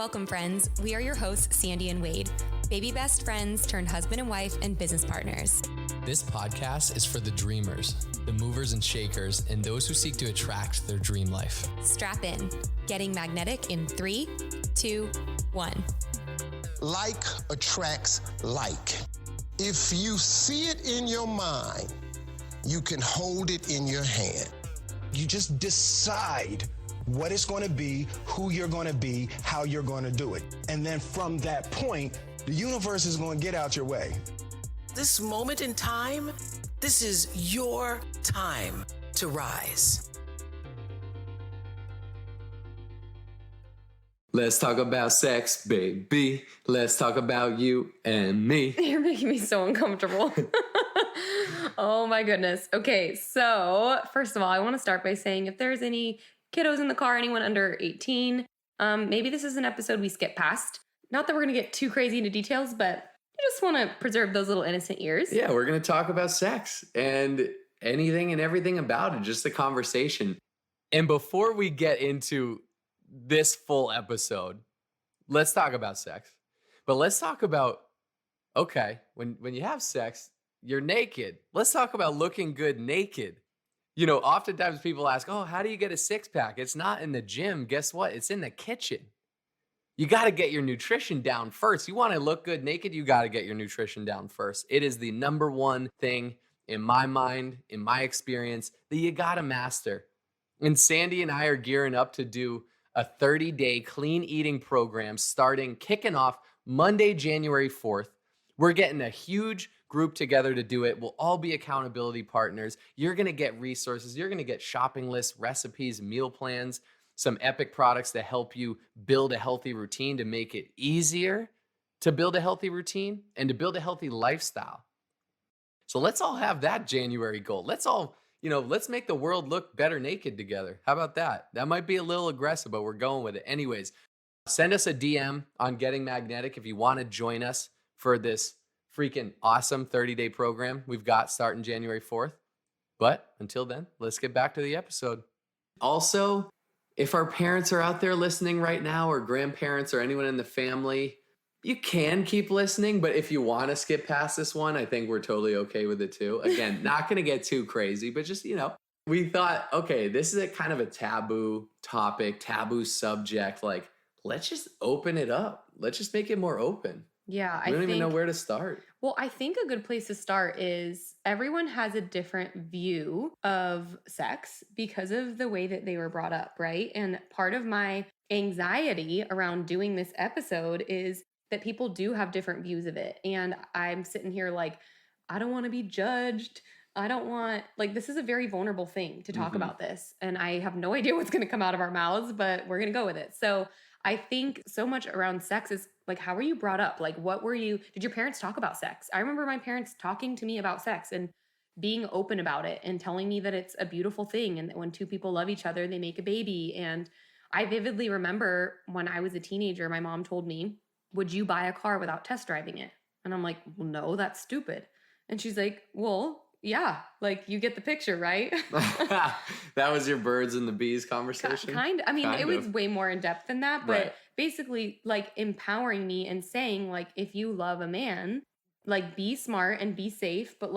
Welcome, friends. We are your hosts, Sandy and Wade, baby best friends turned husband and wife and business partners. This podcast is for the dreamers, the movers and shakers, and those who seek to attract their dream life. Strap in. Getting magnetic in 3, 2, 1. Like attracts like. If you see it in your mind, you can hold it in your hand. You just decide what it's going to be, who you're going to be, how you're going to do it. And then from that point, the universe is going to get out your way. This moment in time, this is your time to rise. Let's talk about sex, baby. Let's talk about you and me. You're making me so uncomfortable. Oh my goodness. Okay, so first of all, I want to start by saying if there's any kiddos in the car, anyone under 18, maybe this is an episode we skip past. Not that we're going to get too crazy into details, but I just want to preserve those little innocent ears. Yeah, we're going to talk about sex and anything and everything about it, just a conversation. And before we get into this full episode, let's talk about sex. But let's talk about, okay, when you have sex, you're naked. Let's talk about looking good naked. You know, oftentimes people ask, oh, how do you get a six-pack? It's not in the gym. Guess what? It's in the kitchen. You got to get your nutrition down first. You want to look good naked, you got to get your nutrition down first. It is the number one thing in my mind, in my experience, that you got to master. And Sandy and I are gearing up to do a 30-day clean eating program kicking off Monday, January 4th. We're getting a huge group together to do it. We'll all be accountability partners. You're going to get resources. You're going to get shopping lists, recipes, meal plans, some epic products to help you build a healthy routine, to make it easier to build a healthy routine and to build a healthy lifestyle. So let's all have that January goal. Let's all, let's make the world look better naked together. How about that? That might be a little aggressive, but we're going with it. Anyways, send us a DM on Getting Magnetic if you want to join us for this freaking awesome 30-day program we've got starting January 4th. But until then, let's get back to the episode. Also, if our parents are out there listening right now, or grandparents or anyone in the family, you can keep listening. But if you want to skip past this one, I think we're totally okay with it too. Again, not going to get too crazy, but just, we thought, okay, this is a kind of a taboo topic, taboo subject. Like, let's just open it up. Let's just make it more open. Yeah, we don't even know where to start. Well, I think a good place to start is everyone has a different view of sex because of the way that they were brought up, right? And part of my anxiety around doing this episode is that people do have different views of it. And I'm sitting here like, I don't want to be judged. I don't want, this is a very vulnerable thing to talk about this. And I have no idea what's going to come out of our mouths, but we're going to go with it. So I think so much around sex is how were you brought up? Did your parents talk about sex? I remember my parents talking to me about sex and being open about it and telling me that it's a beautiful thing. And that when two people love each other, they make a baby. And I vividly remember when I was a teenager, my mom told me, would you buy a car without test driving it? And I'm like, well, no, that's stupid. And she's like, well, yeah, you get the picture, right? That was your birds and the bees conversation? It was way more in depth than that, but right. Basically empowering me and saying if you love a man, be smart and be safe, but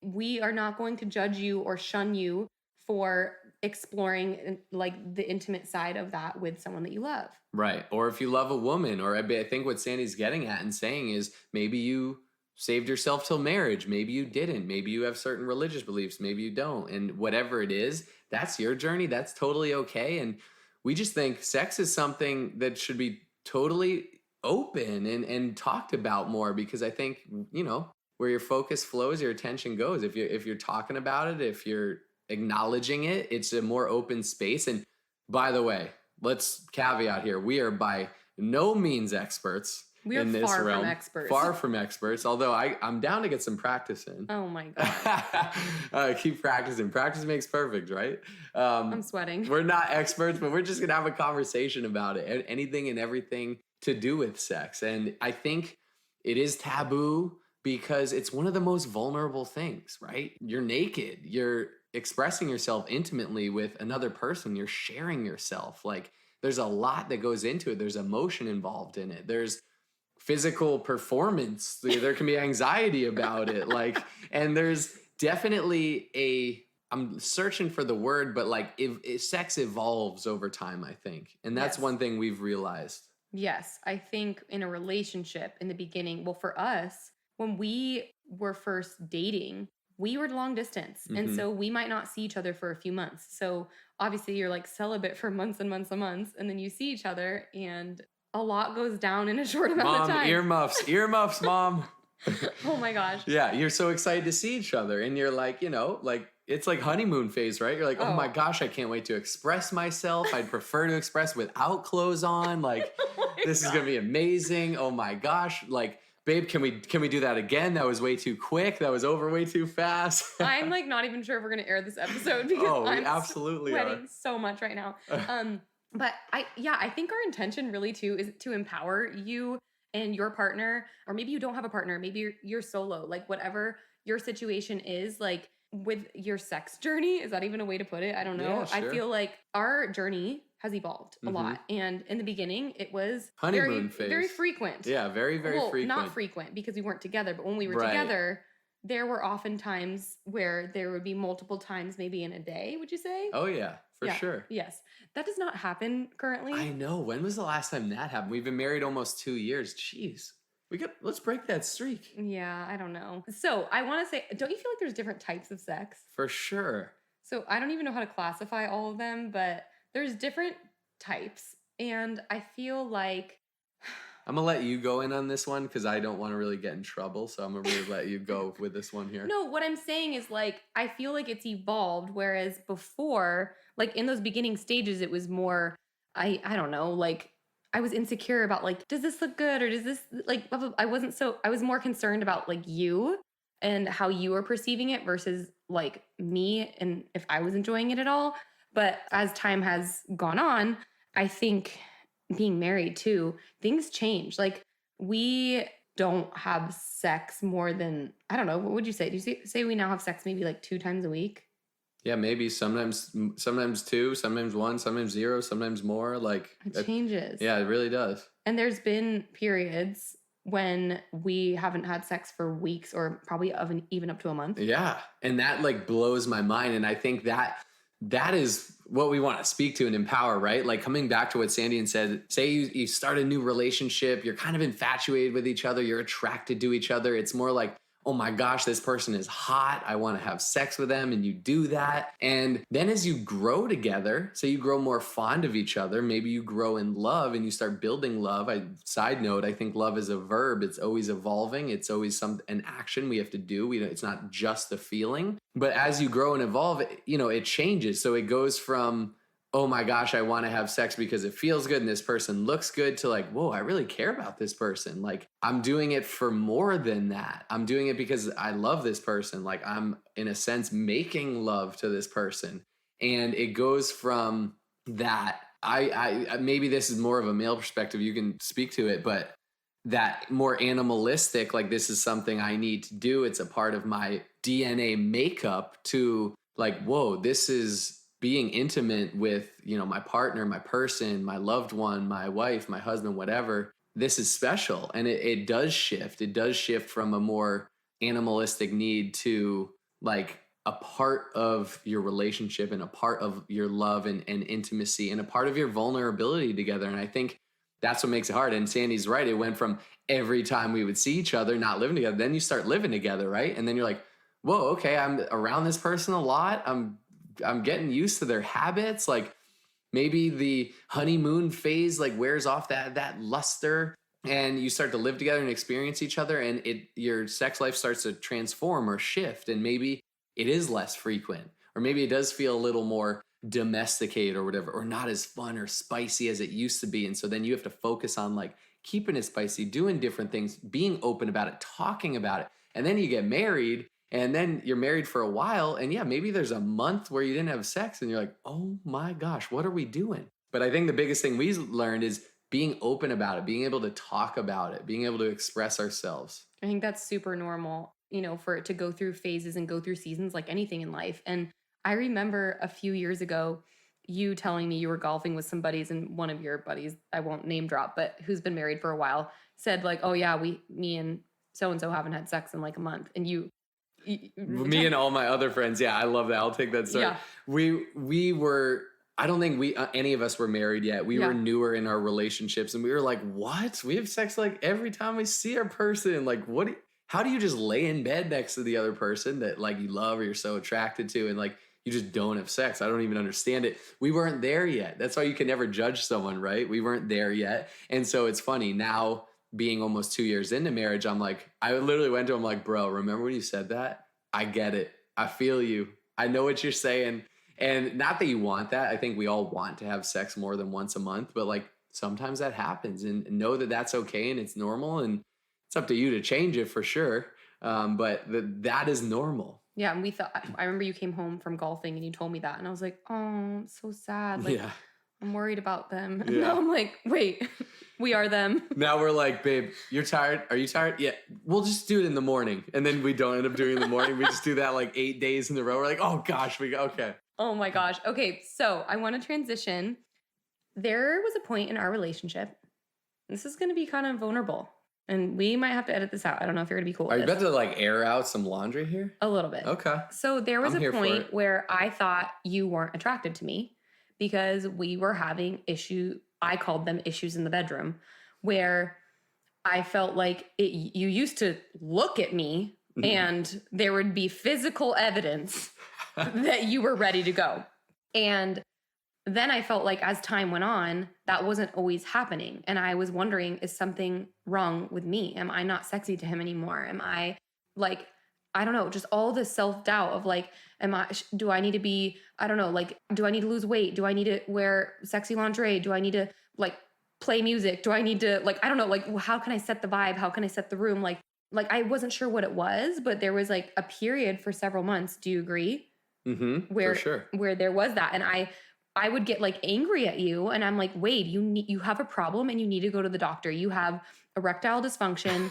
we are not going to judge you or shun you for exploring the intimate side of that with someone that you love. Right. Or if you love a woman, or I think what Sandy's getting at and saying is maybe you saved yourself till marriage. Maybe you didn't. Maybe you have certain religious beliefs. Maybe you don't. And whatever it is, that's your journey. That's totally okay. And we just think sex is something that should be totally open and talked about more, because I think, where your focus flows, your attention goes. If you're talking about it, if you're acknowledging it, it's a more open space. And by the way, let's caveat here. We are by no means experts. We are far from experts. Far from experts, although I'm down to get some practice in. Oh my God. Keep practicing. Practice makes perfect, right? I'm sweating. We're not experts, but we're just going to have a conversation about it. Anything and everything to do with sex. And I think it is taboo because it's one of the most vulnerable things, right? You're naked. You're expressing yourself intimately with another person. You're sharing yourself. there's a lot that goes into it. There's emotion involved in it. There's physical performance. There can be anxiety about it. Like, and there's definitely I'm searching for the word, but like if sex evolves over time, I think. And that's one thing we've realized. Yes. I think in a relationship in the beginning, well, for us, when we were first dating, we were long distance. And so we might not see each other for a few months. So obviously you're like celibate for months and months and months. And then you see each other and a lot goes down in a short amount of time. Earmuffs, mom. Oh my gosh. Yeah, you're so excited to see each other. And you're like, like it's like honeymoon phase, right? You're like, oh my gosh, I can't wait to express myself. I'd prefer to express without clothes on. Like, this is going to be amazing. Oh my gosh. Like, babe, can we do that again? That was way too quick. That was over way too fast. I'm like not even sure if we're going to air this episode because I'm absolutely sweating so much right now. But I think our intention really too is to empower you and your partner, or maybe you don't have a partner, maybe you're solo, like whatever your situation is, like with your sex journey. Is that even a way to put it? I don't know. Yeah, sure. I feel like our journey has evolved a lot. And in the beginning, it was honeymoon phase. Very frequent. Yeah, very, very frequent. Not frequent because we weren't together, but when we were together, there were often times where there would be multiple times maybe in a day, would you say? Oh, yeah, for sure. Yes. That does not happen currently. I know. When was the last time that happened? We've been married almost 2 years. Jeez. Let's break that streak. Yeah, I don't know. So I want to say, don't you feel like there's different types of sex? For sure. So I don't even know how to classify all of them, but there's different types. And I feel like I'm going to let you go in on this one because I don't want to really get in trouble. So I'm going to really let you go with this one here. No, what I'm saying is like, I feel like it's evolved. Whereas before, like in those beginning stages, it was more, I don't know, like I was insecure about like, does this look good? Or does this like, blah, blah, blah. I was more concerned about like you and how you were perceiving it versus like me and if I was enjoying it at all. But as time has gone on, I think being married too, things change. Like we don't have sex more than, I don't know, what would you say? Do you say we now have sex maybe like 2 times a week? Yeah, maybe sometimes 2, sometimes 1, sometimes 0, sometimes more. Like it changes. Yeah, it really does. And there's been periods when we haven't had sex for weeks or probably even up to a month. Yeah. And that like blows my mind. And I think that is what we want to speak to and empower, right? Like coming back to what Sandy said, say you start a new relationship, you're kind of infatuated with each other, you're attracted to each other. It's more like, oh my gosh, this person is hot. I want to have sex with them. And you do that. And then as you grow together, so you grow more fond of each other, maybe you grow in love and you start building love. Side note, I think love is a verb. It's always evolving. It's always an action we have to do. It's not just a feeling. But as you grow and evolve, it changes. So it goes from, oh my gosh, I want to have sex because it feels good and this person looks good, to like, whoa, I really care about this person. Like I'm doing it for more than that. I'm doing it because I love this person. Like I'm in a sense making love to this person. And it goes from that. I maybe this is more of a male perspective. You can speak to it, but that more animalistic, like this is something I need to do. It's a part of my DNA makeup, to like, whoa, this is being intimate with, my partner, my person, my loved one, my wife, my husband, whatever. This is special. And it does shift. It does shift from a more animalistic need to like a part of your relationship and a part of your love and intimacy and a part of your vulnerability together. And I think that's what makes it hard. And Sandy's right. It went from every time we would see each other, not living together. Then you start living together, right? And then you're like, whoa, okay, I'm around this person a lot. I'm getting used to their habits. Like maybe the honeymoon phase like wears off that luster, and you start to live together and experience each other, and your sex life starts to transform or shift, and maybe it is less frequent, or maybe it does feel a little more domesticated or whatever, or not as fun or spicy as it used to be. And so then you have to focus on like keeping it spicy, doing different things, being open about it, talking about it. And then you get married, and then you're married for a while, and yeah, maybe there's a month where you didn't have sex and you're like, oh my gosh, what are we doing? But I think the biggest thing we learned is being open about it, being able to talk about it, being able to express ourselves. I think that's super normal, for it to go through phases and go through seasons like anything in life. And I remember a few years ago, you telling me you were golfing with some buddies, and one of your buddies, I won't name drop, but who's been married for a while, said like, oh yeah, me and so-and-so haven't had sex in like a month. And me and all my other friends. Yeah, I love that. I'll take that story. Yeah. We were, I don't think any of us were married yet. We Yeah. were newer in our relationships, and we were like, what? We have sex like every time we see our person. Like, how do you just lay in bed next to the other person that like you love or you're so attracted to, and like you just don't have sex? I don't even understand it. We weren't there yet. That's why you can never judge someone, right? We weren't there yet. And so it's funny now, being almost 2 years into marriage, I'm like, I literally went to him like, bro, remember when you said that? I get it. I feel you. I know what you're saying. And not that you want that. I think we all want to have sex more than once a month, but like sometimes that happens, and know that that's okay and it's normal, and it's up to you to change it for sure. But that is normal. Yeah, and I remember you came home from golfing and you told me that, and I was like, oh, it's so sad. Like, Yeah. I'm worried about them. And Yeah. now I'm like, wait, we are them. Now we're like, babe, you're tired? Are you tired? Yeah, we'll just do it in the morning. And then we don't end up doing it in the morning. We just do that like 8 days in a row. We're like, oh gosh, okay. Oh my gosh. Okay, so I want to transition. There was a point in our relationship. This is going to be kind of vulnerable, and we might have to edit this out. I don't know if you're going to be cool with Are you this. about to like air out some laundry here? A little bit. Okay. So there was I'm a here for point it. where I thought you weren't attracted to me because we were having I called them issues in the bedroom, where I felt like you used to look at me and there would be physical evidence that you were ready to go. And then I felt like as time went on, that wasn't always happening. And I was wondering, is something wrong with me? Am I not sexy to him anymore? Am I like, I don't know, just all this self-doubt of like, do I need to be, I don't know, like, do I need to lose weight? Do I need to wear sexy lingerie? Do I need to like play music? Do I need to like, I don't know, like, how can I set the vibe? How can I set the room? Like I wasn't sure what it was, but there was like a period for several months. Do you agree? Mm-hmm. Where, for sure. Where there was that. And I would get like angry at you, and I'm like, Wade, you have a problem and you need to go to the doctor. You have erectile dysfunction.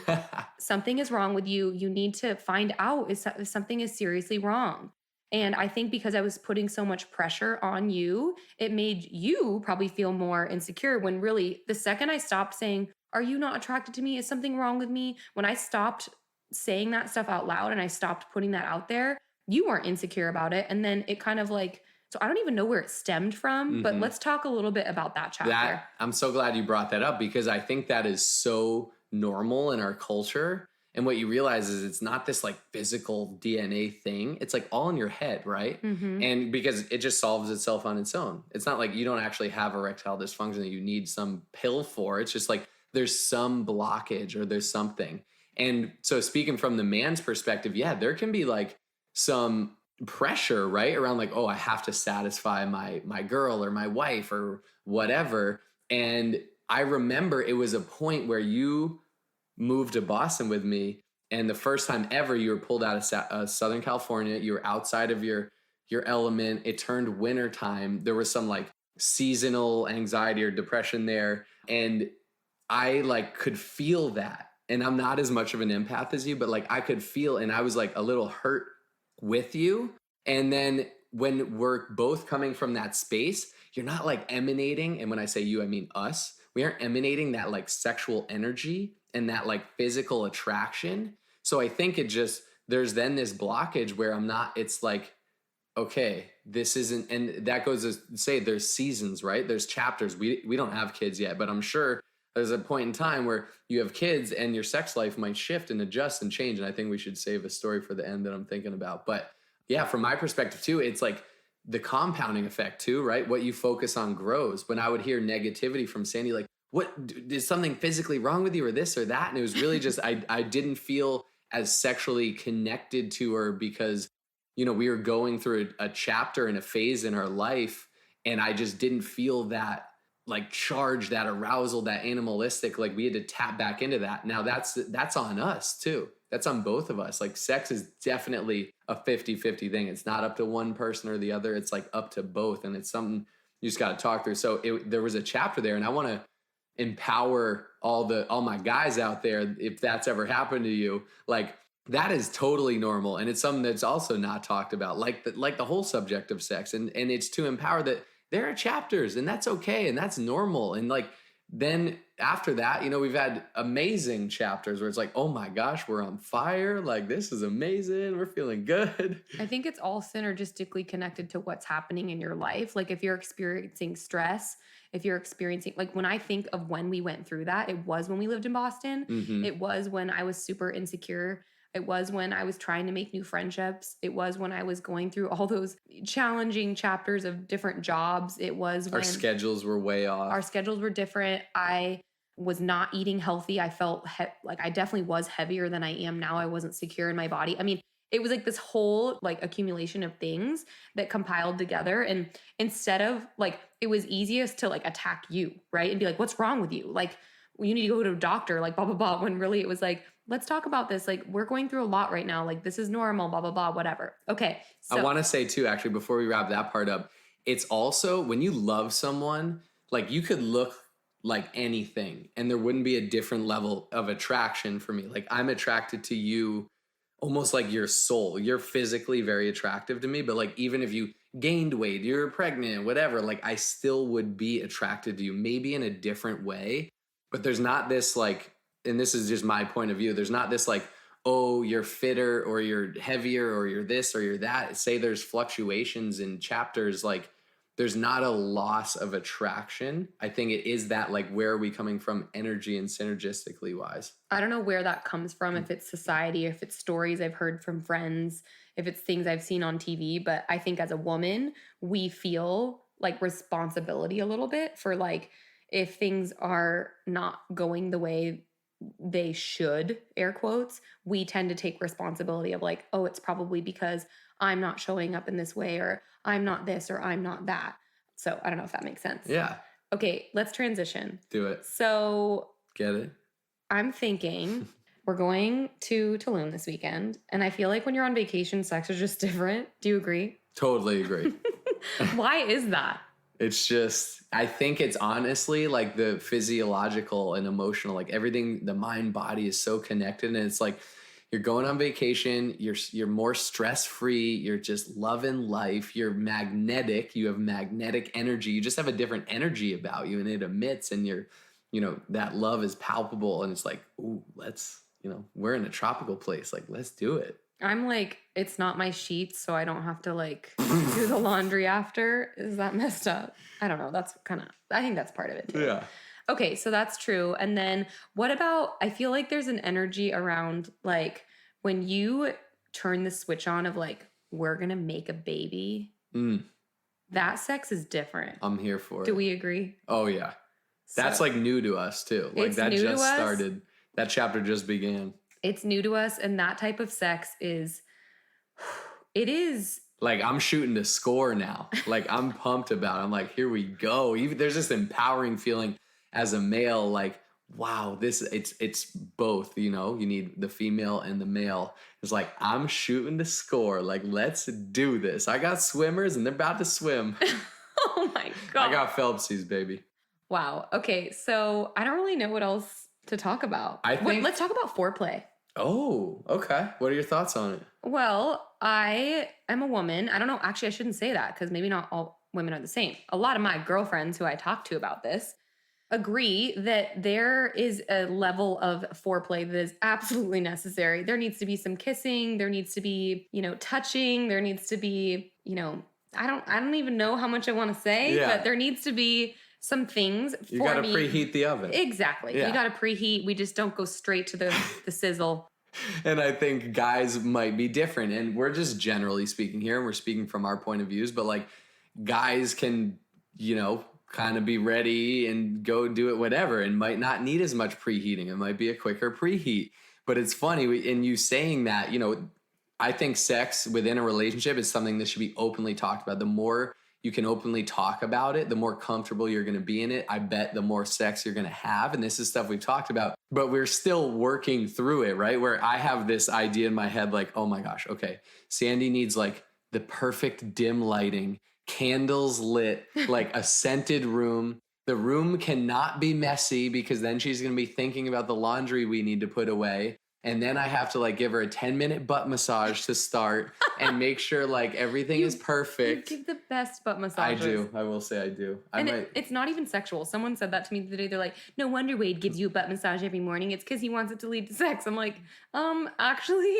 Something is wrong with you. You need to find out if something is seriously wrong. And I think because I was putting so much pressure on you, it made you probably feel more insecure, when really the second I stopped saying, are you not attracted to me? Is something wrong with me? When I stopped saying that stuff out loud and I stopped putting that out there, you weren't insecure about it. And then it kind of like, so I don't even know where it stemmed from, but let's talk a little bit about that chapter. I'm so glad you brought that up, because I think that is so normal in our culture. And what you realize is it's not this like physical DNA thing. It's like all in your head, right? Mm-hmm. And because it just solves itself on its own. It's not like you don't actually have erectile dysfunction that you need some pill for. It's just like there's some blockage or there's something. And so speaking from the man's perspective, yeah, there can be like some pressure, right? Around like, oh, I have to satisfy my girl or my wife or whatever. And I remember it was a point where you moved to Boston with me, and the first time ever you were pulled out of Southern California. You were outside of your element. It turned winter time. There was some like seasonal anxiety or depression there, and I like could feel that. And I'm not as much of an empath as you, but like I could feel, and I was like a little hurt with you. And then when we're both coming from that space, you're not like emanating, and when I say you, I mean us, we aren't emanating that like sexual energy and that like physical attraction. So I think there's then this blockage where it's like, okay, this isn't, and that goes to say there's seasons, right? There's chapters. We don't have kids yet, but I'm sure there's a point in time where you have kids and your sex life might shift and adjust and change. And I think we should save a story for the end that I'm thinking about. But yeah, from my perspective too, it's like the compounding effect too, right? What you focus on grows. When I would hear negativity from Sandy, like, what, is something physically wrong with you or this or that? And it was really just, I didn't feel as sexually connected to her because, we were going through a chapter and a phase in our life. And I just didn't feel that like charge, that arousal, that animalistic, like we had to tap back into that. Now that's on us too. That's on both of us. Like sex is definitely a 50-50 thing. It's not up to one person or the other. It's like up to both. And it's something you just got to talk through. So there was a chapter there, and I want to empower all my guys out there. If that's ever happened to you, like that is totally normal. And it's something that's also not talked about, like the whole subject of sex. And it's to empower that there are chapters, and that's okay, and that's normal. And like, then after that, you know, we've had amazing chapters where it's like, oh my gosh, we're on fire. Like, this is amazing. We're feeling good. I think it's all synergistically connected to what's happening in your life. Like if you're experiencing stress, if you're experiencing, like when I think of when we went through that, it was when we lived in Boston. Mhm. It was when I was super insecure. It was when I was trying to make new friendships. It was when I was going through all those challenging chapters of different jobs. It was when Our schedules were way off. our schedules were different. I was not eating healthy. I felt like I definitely was heavier than I am now. I wasn't secure in my body. I mean, it was like this whole like accumulation of things that compiled together. And instead of like, it was easiest to like attack you, right? And be like, what's wrong with you? Like, well, you need to go to a doctor, like blah, blah, blah. When really it was like, let's talk about this. Like, we're going through a lot right now. Like, this is normal, blah, blah, blah, whatever. Okay. So I want to say too, actually, before we wrap that part up, it's also when you love someone, like you could look like anything and there wouldn't be a different level of attraction for me. Like I'm attracted to you almost like your soul. You're physically very attractive to me, but like even if you gained weight, you're pregnant, whatever, like I still would be attracted to you, maybe in a different way. But there's not this like, and this is just my point of view, there's not this like, oh, you're fitter or you're heavier or you're this or you're that. Say there's fluctuations in chapters, like there's not a loss of attraction. I think it is that like, where are we coming from energy and synergistically wise? I don't know where that comes from, if it's society, if it's stories I've heard from friends, if it's things I've seen on TV. But I think as a woman, we feel like responsibility a little bit for like, if things are not going the way they should, air quotes, we tend to take responsibility of like, oh, it's probably because I'm not showing up in this way, or I'm not this, or I'm not that. So I don't know if that makes sense. Yeah. Okay, let's transition. Do it. So Get it? I'm thinking we're going to Tulum this weekend. And I feel like when you're on vacation, sex is just different. Do you agree? Totally agree. Why is that? It's just, I think it's honestly like the physiological and emotional, like everything, the mind body is so connected. And it's like, you're going on vacation, you're more stress-free, you're just loving life, you're magnetic, you have magnetic energy, you just have a different energy about you and it emits, and you're, you know, that love is palpable, and it's like, ooh, let's, you know, we're in a tropical place, like, let's do it. I'm like, it's not my sheets, so I don't have to like do the laundry after. Is that messed up? I don't know. That's kind of, I think that's part of it too. Yeah. Okay, so that's true. And then what about, I feel like there's an energy around like when you turn the switch on of like, we're going to make a baby, that sex is different. I'm here for it. Do we agree? Oh, yeah. That's So- like new to us too. Like It's that new to just us. started. That chapter just began. It's new to us. And that type of sex is, it is. Like I'm shooting to score now. Like I'm pumped about it. I'm like, here we go. Even there's this empowering feeling as a male, like, wow, it's both, you know, you need the female and the male. It's like, I'm shooting to score. Like, let's do this. I got swimmers and they're about to swim. Oh my God. I got Phelpsies, baby. Wow. Okay. So I don't really know what else to talk about. Let's talk about foreplay. Oh, okay. What are your thoughts on it? Well, I am a woman. I don't know. Actually, I shouldn't say that because maybe not all women are the same. A lot of my girlfriends who I talk to about this agree that there is a level of foreplay that is absolutely necessary. There needs to be some kissing. There needs to be, you know, touching. There needs to be, you know, I don't even know how much I want to say, but there needs to be some things for me. You got to preheat the oven. Exactly. Yeah. You got to preheat. We just don't go straight to the sizzle. And I think guys might be different. And we're just generally speaking here, and we're speaking from our point of views, but like guys can, you know, kind of be ready and go do it, whatever, and might not need as much preheating. It might be a quicker preheat. But it's funny in you saying that, you know, I think sex within a relationship is something that should be openly talked about. The more you can openly talk about it, the more comfortable you're going to be in it. I bet the more sex you're going to have. And this is stuff we've talked about, but we're still working through it, right? Where I have this idea in my head, like, oh my gosh, okay, Sandy needs like the perfect dim lighting, candles lit, like a scented room. The room cannot be messy because then she's going to be thinking about the laundry we need to put away. And then I have to like give her a 10-minute butt massage to start. and make sure like everything is perfect. You give the best butt massages. I do. I will say I do. It's not even sexual. Someone said that to me the other day. They're like, no wonder Wade gives you a butt massage every morning. It's because he wants it to lead to sex. I'm like, actually,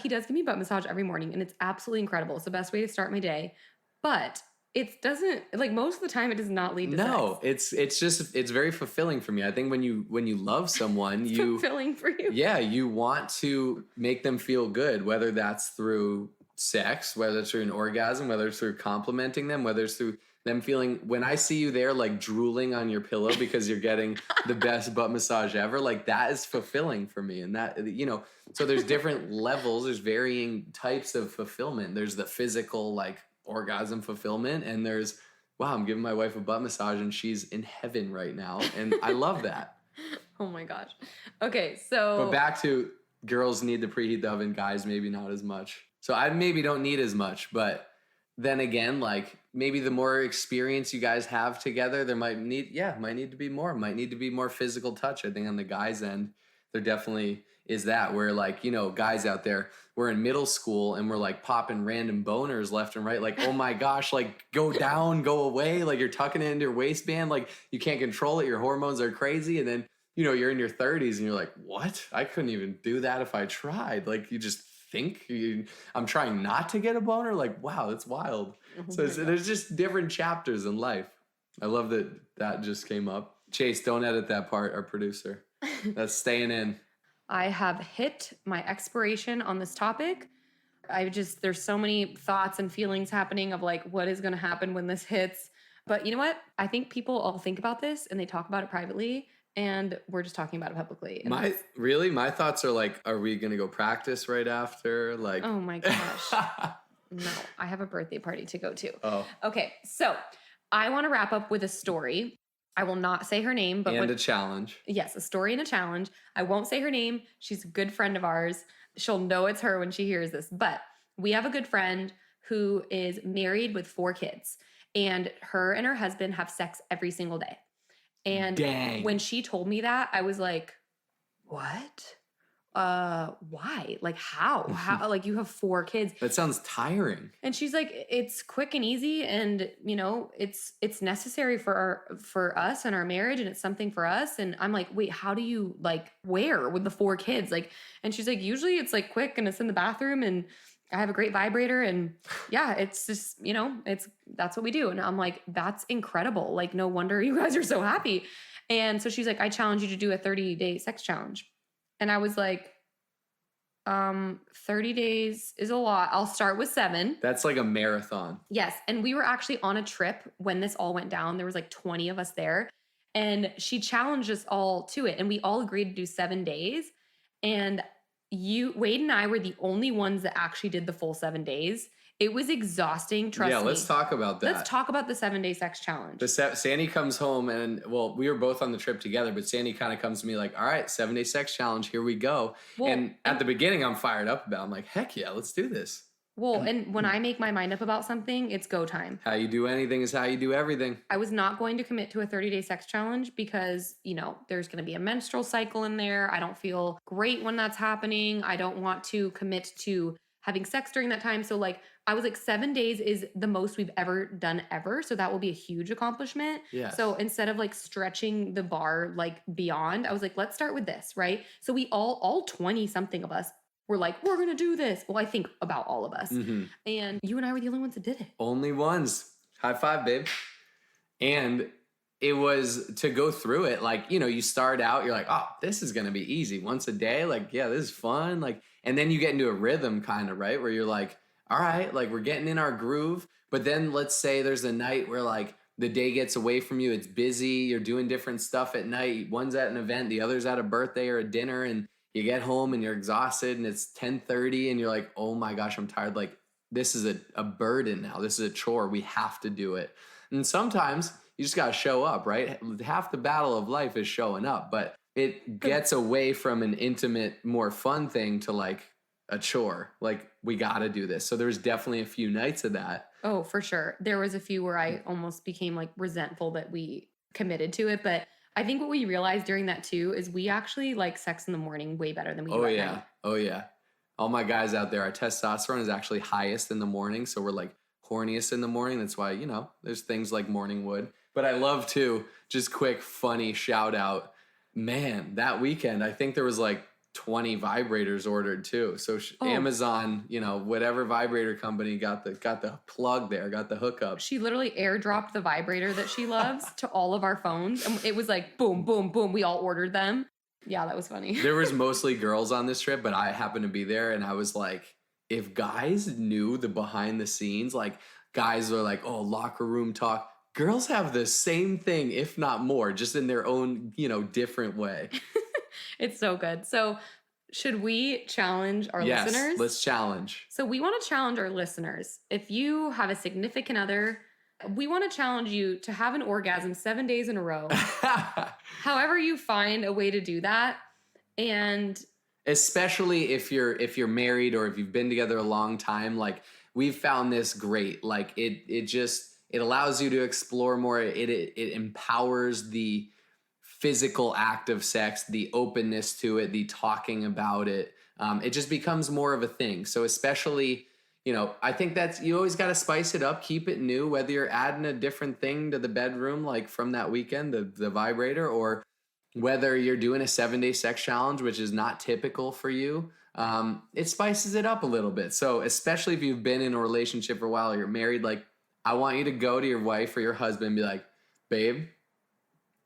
he does give me a butt massage every morning, and it's absolutely incredible. It's the best way to start my day. But it doesn't, like, most of the time it does not lead to sex. No, it's very fulfilling for me. I think when you love someone, it's fulfilling for you. Yeah, you want to make them feel good, whether that's through sex, whether it's through an orgasm, whether it's through complimenting them, whether it's through them feeling, when I see you there like drooling on your pillow because you're getting the best butt massage ever, like that is fulfilling for me. And that, so there's different levels, there's varying types of fulfillment. There's the physical like orgasm fulfillment, and there's, wow, I'm giving my wife a butt massage and she's in heaven right now. And I love that. Oh my gosh. Okay, so. But back to girls need to preheat the oven, guys maybe not as much. So I maybe don't need as much, but then again, like maybe the more experience you guys have together, there might need to be more physical touch. I think on the guys' end, there definitely is that, where like, guys out there, we're in middle school and we're like popping random boners left and right. Like, oh my gosh, like go down, go away. Like you're tucking it into your waistband. Like you can't control it. Your hormones are crazy. And then, you're in your 30s and you're like, what? I couldn't even do that if I tried. Like you just think I'm trying not to get a boner. Like, wow, that's wild. Oh so there's just different chapters in life. I love that just came up. Chase, don't edit that part, our producer. That's staying in. I have hit my expiration on this topic. There's so many thoughts and feelings happening of like, what is going to happen when this hits? But you know what? I think people all think about this and they talk about it privately, and we're just talking about it publicly. And my thoughts are like, are we going to go practice right after? Like, oh my gosh. No, I have a birthday party to go to. Oh. Okay. So I want to wrap up with a story. I will not say her name, but a challenge. Yes, a story and a challenge. I won't say her name. She's a good friend of ours. She'll know it's her when she hears this. But we have a good friend who is married with 4 kids, and her and her husband have sex every single day. And dang. When she told me that, I was like, what? Why? Like how? Like you have 4 kids. That sounds tiring. And she's like, it's quick and easy, and it's necessary for us and our marriage, and it's something for us. And I'm like, wait, how do you like where with the 4 kids? Like, and she's like, usually it's like quick and it's in the bathroom, and I have a great vibrator, and yeah, it's just, that's what we do. And I'm like, that's incredible. Like, no wonder you guys are so happy. And so she's like, I challenge you to do a 30-day sex challenge. And I was like, 30 days is a lot. I'll start with 7. That's like a marathon. Yes. And we were actually on a trip when this all went down. There was like 20 of us there. And she challenged us all to it. And we all agreed to do 7 days. And Wade and I were the only ones that actually did the full 7 days. It was exhausting, trust me. Yeah, let's talk about that. Let's talk about the 7-day sex challenge. Sandy comes home and, well, we were both on the trip together, but Sandy kind of comes to me like, all right, 7-day sex challenge, here we go. Well, and at the beginning, I'm fired up about it. I'm like, heck yeah, let's do this. Well, and when I make my mind up about something, it's go time. How you do anything is how you do everything. I was not going to commit to a 30-day sex challenge because, there's going to be a menstrual cycle in there. I don't feel great when that's happening. I don't want to commit to having sex during that time. So like, I was like, 7 days is the most we've ever done ever. So that will be a huge accomplishment. Yes. So instead of like stretching the bar like beyond, I was like, let's start with this, right? So we all 20 something of us were like, we're going to do this. Well, I think about all of us. Mm-hmm. And you and I were the only ones that did it. Only ones. High five, babe. And it was to go through it. Like, you start out, you're like, oh, this is going to be easy. Once a day. Like, yeah, this is fun. Like, and then you get into a rhythm kind of, right? Where you're like, all right, like we're getting in our groove. But then let's say there's a night where like the day gets away from you. It's busy. You're doing different stuff at night. One's at an event. The other's at a birthday or a dinner. And you get home and you're exhausted and it's 10:30 and you're like, oh my gosh, I'm tired. Like this is a burden now. This is a chore. We have to do it. And sometimes you just got to show up, right? Half the battle of life is showing up, but it gets away from an intimate, more fun thing to like a chore. Like we got to do this. So there's definitely a few nights of that. Oh, for sure. There was a few where I almost became like resentful that we committed to it. But I think what we realized during that too is we actually like sex in the morning way better than we do at night. Oh yeah. all my guys out there, our testosterone is actually highest in the morning. So we're like horniest in the morning. That's why, there's things like morning wood. But I love to, just quick, funny shout out. Man, that weekend, I think there was like 20 vibrators ordered too. So Amazon, whatever vibrator company got the plug there, got the hookup. She literally airdropped the vibrator that she loves to all of our phones. And it was like, boom, boom, boom. We all ordered them. Yeah, that was funny. There was mostly girls on this trip, but I happened to be there. And I was like, if guys knew the behind the scenes, like guys are like, oh, locker room talk. Girls have the same thing, if not more, just in their own, different way. It's so good. So should we challenge our listeners? Yes, let's challenge. So we want to challenge our listeners. If you have a significant other, we want to challenge you to have an orgasm 7 days in a row. However you find a way to do that. And especially if you're married or if you've been together a long time, like we've found this great. Like it allows you to explore more. It empowers the physical act of sex, the openness to it, the talking about it. It just becomes more of a thing. So especially, I think that's, you always got to spice it up, keep it new, whether you're adding a different thing to the bedroom, like from that weekend, the vibrator, or whether you're doing a 7-day sex challenge, which is not typical for you. It spices it up a little bit. So especially if you've been in a relationship for a while, or you're married, like I want you to go to your wife or your husband and be like, babe,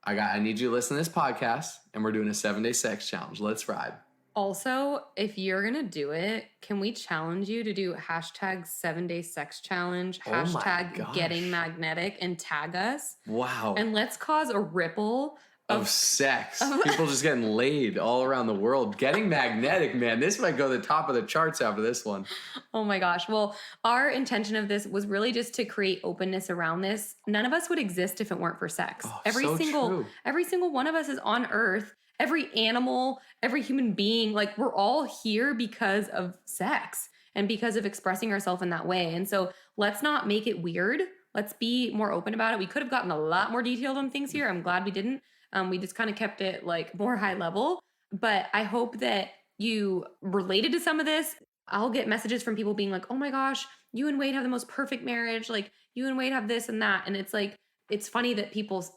I need you to listen to this podcast and we're doing a 7-day sex challenge. Let's ride. Also, if you're going to do it, can we challenge you to do hashtag 7-day sex challenge, hashtag getting magnetic, and tag us? Wow. And let's cause a ripple of sex. People just getting laid all around the world. Getting magnetic, man. This might go to the top of the charts after this one. Oh my gosh. Well, our intention of this was really just to create openness around this. None of us would exist if it weren't for sex. Oh, every true. single one of us is on earth. Every animal, every human being, like we're all here because of sex and because of expressing ourselves in that way. And so let's not make it weird. Let's be more open about it. We could have gotten a lot more detailed on things here. I'm glad we didn't. We just kind of kept it like more high level, but I hope that you related to some of this. I'll get messages from people being like, oh my gosh, you and Wade have the most perfect marriage. Like you and Wade have this and that. And it's like, it's funny that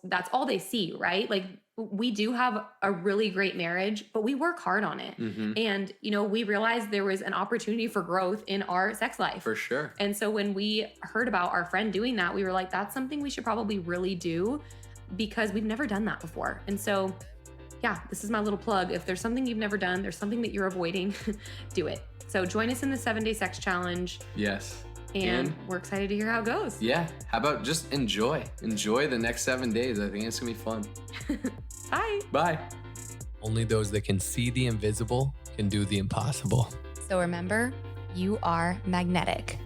that's all they see, right? Like we do have a really great marriage, but we work hard on it. Mm-hmm. And, we realized there was an opportunity for growth in our sex life. For sure. And so when we heard about our friend doing that, we were like, that's something we should probably really do, because we've never done that before. And so, yeah, this is my little plug. If there's something you've never done, there's something that you're avoiding, do it. So join us in the 7-day sex challenge. Yes. And we're excited to hear how it goes. Yeah. How about just enjoy the next 7 days. I think it's gonna be fun. Bye. Bye. Only those that can see the invisible can do the impossible. So remember, you are magnetic.